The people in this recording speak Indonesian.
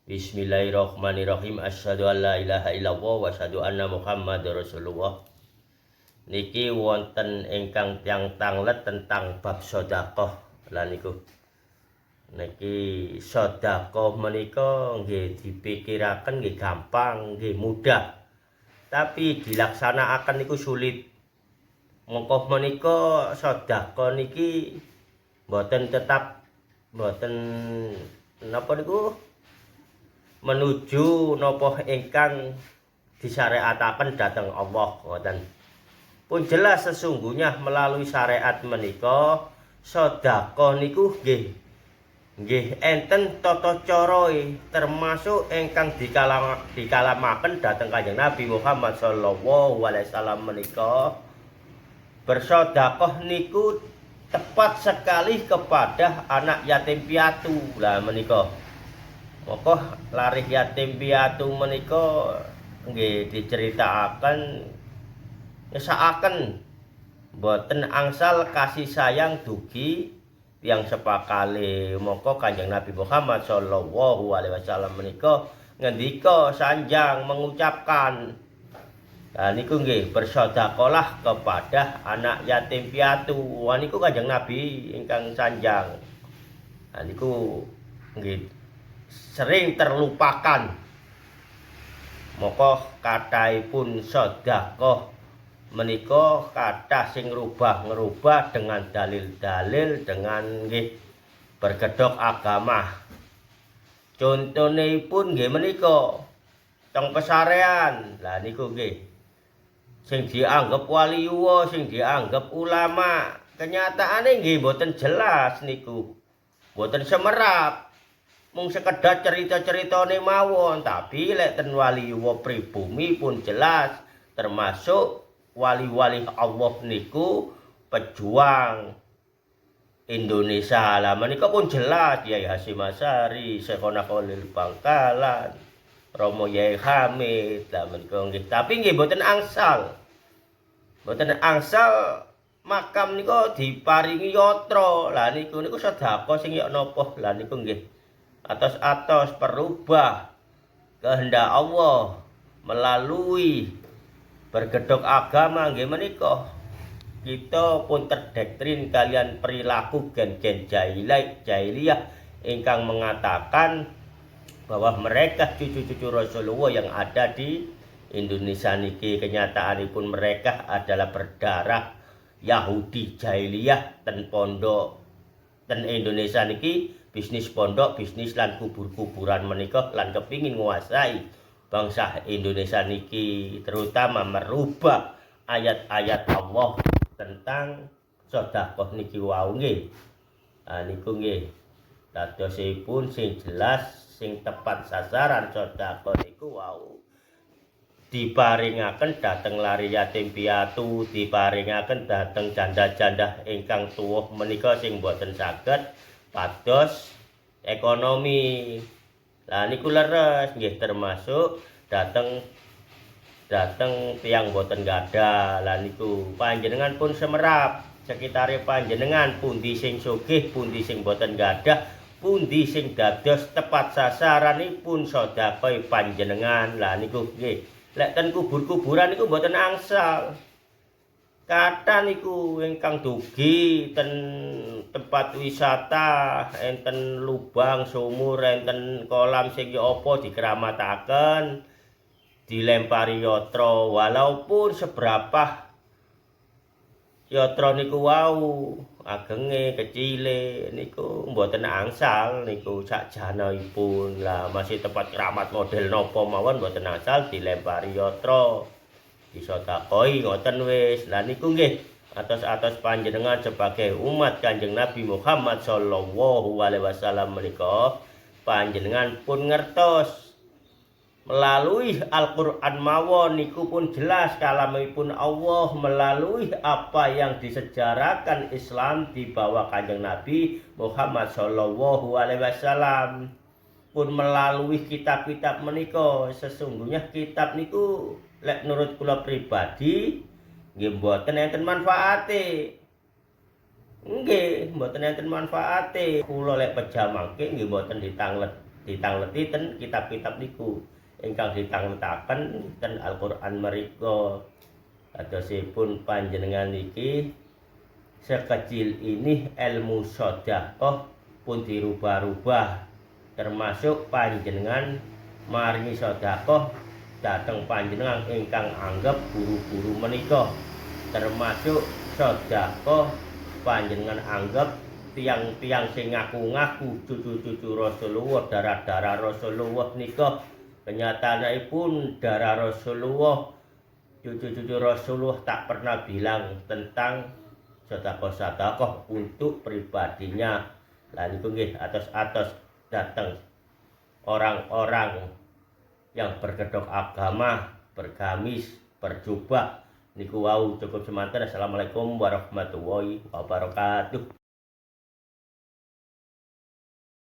Bismillahirrahmanirrahim. Asyhadu an la ilaha illallah wa asyhadu anna Muhammadar Rasulullah. Niki wonten ingkang tiyang tanglet tentang bab sedekah. Lah niku. Niki sedekah menika nggih dipikiraken nggih gampang, nggih mudah. Tapi dilaksanakaken niku sulit. Mongko menika sedekah niki mboten napa niku menuju napa ingkang disyariataken dhateng Allah ngoten. Pun jelas sesungguhnya melalui syariat menika sedekah niku nggih enten tata carae termasuk ingkang dikalamaken dhateng Kanjeng Nabi Muhammad sallallahu alaihi wasallam menika bersedekah niku tepat sekali kepada anak yatim piatu. Lah menika maka larih yatim piatu menika nggih diceritakaken ngesakaken boten angsal kasih sayang dugi tiyang sepakale. Maka Kanjeng Nabi Muhammad sallallahu alaihi wasallam menika ngendika sanjang mengucapkan, nah niku nggih bersedekahlah kepada anak yatim piatu. Wah niku Kanjeng Nabi ingkang sanjang. Nah niku nggih sering terlupakan. Maka kathahipun sedekah menika kathah sing ngerubah dengan dalil-dalil dengan nggih berkedok agama. Contonipun nggih menika teng pesarean. Lah niku nggih sing dianggep waliullah, sing dianggep ulama, kenyataane nggih mboten jelas niku. Mboten semerap. Mung sekedar cerita-ceritane mawon, tapi lek ten waliullah pribumi pun jelas termasuk wali-wali Allah niku pejuang Indonesia. Lah menika pun jelas Kyai Hasyim Asy'ari, Syekhona Khalil Bangkalan, Romo Yai Hamid. Lah menika nggih, tapi nggih mboten angsal. Mboten angsal makam niku diparingi yatra. Lah niku sedekah sing yok napa? Lah niku nggih atos perubah kehendak Allah melalui berkedok agama nggih menika kita pun terdoktrin kalian perilaku gen-gen jahiliyah ingkang mengatakan bahwa mereka cucu-cucu Rasulullah yang ada di Indonesia niki kenyataanipun mereka adalah berdarah Yahudi jahiliyah ten pondok ten Indonesia niki bisnis pondok, bisnis lan kubur-kuburan menika lan kepingin nguasai bangsa Indonesia niki, terutama merubah ayat-ayat Allah tentang sedekah niki wau nggih. Nah niku nggih dadosipun sing jelas sing tepat sasaran sedekah niku wau diparingaken dhateng lari yatim piatu, diparingaken dhateng janda-janda ingkang tuwuh menika sing boten saged pados ekonomi. Lah niku leres nggih termasuk dhateng tiyang boten gadah. Lah niku panjenengan pun semerap sekitare panjenengan pundi sing sugih, pundi sing boten gadah, pundi sing dados tepat sasaranipun sedekah panjenengan. Lah niku nggih lek ten kubur-kuburan niku boten angsal. Kathah niku ingkang dugi ten tempat wisata, enten lubang sumur, enten kolam sing apa dikeramataken, dilempari yatra. Walaupun seberapa yatra niku wau agenge kecile niku mboten angsal niku sakjanaipun. Lah masih tempat keramat model napa mawon mboten angsal dilempari yatra. Disedekahi ngoten wis. Lah niku nggih atos panjenengan sebagai umat Kanjeng Nabi Muhammad sallallahu alaihi wasallam menika panjenengan pun ngertos melalui Al-Qur'an mawon niku pun jelas kalamipun Allah melalui apa yang disejarahkan Islam di bawah Kanjeng Nabi Muhammad sallallahu alaihi wasallam. Pun melalui kitab-kitab menika sesungguhnya kitab niku lek nurut kula pribadi nggih mboten enten manfaate. Nggih, mboten enten manfaate. Kula lek pejamangke nggih mboten ditanglet ditangleti ten kitab-kitab niku ingkang ditangletaken ten Al-Qur'an mriku. Kadosipun panjenengan niki sekecil ini ilmu sedekah pun dirubah-rubah, termasuk panjenengan maringi sedekah dhateng panjenengan ingkang anggap guru-guru menika, termasuk sedekah panjenengan anggap tiang-tiang sing ngaku-ngaku cucu-cucu Rasulullah, darah-darah Rasulullah nika kenyataanipun darah Rasulullah, cucu-cucu Rasulullah tak pernah bilang tentang sedekah-sedekah untuk pribadinya. Lah niku nggih atos-atos dateng orang-orang yang berkedok agama, bergamis, berjubah niku wau cukup semanten. Assalamualaikum warahmatullahi wabarakatuh.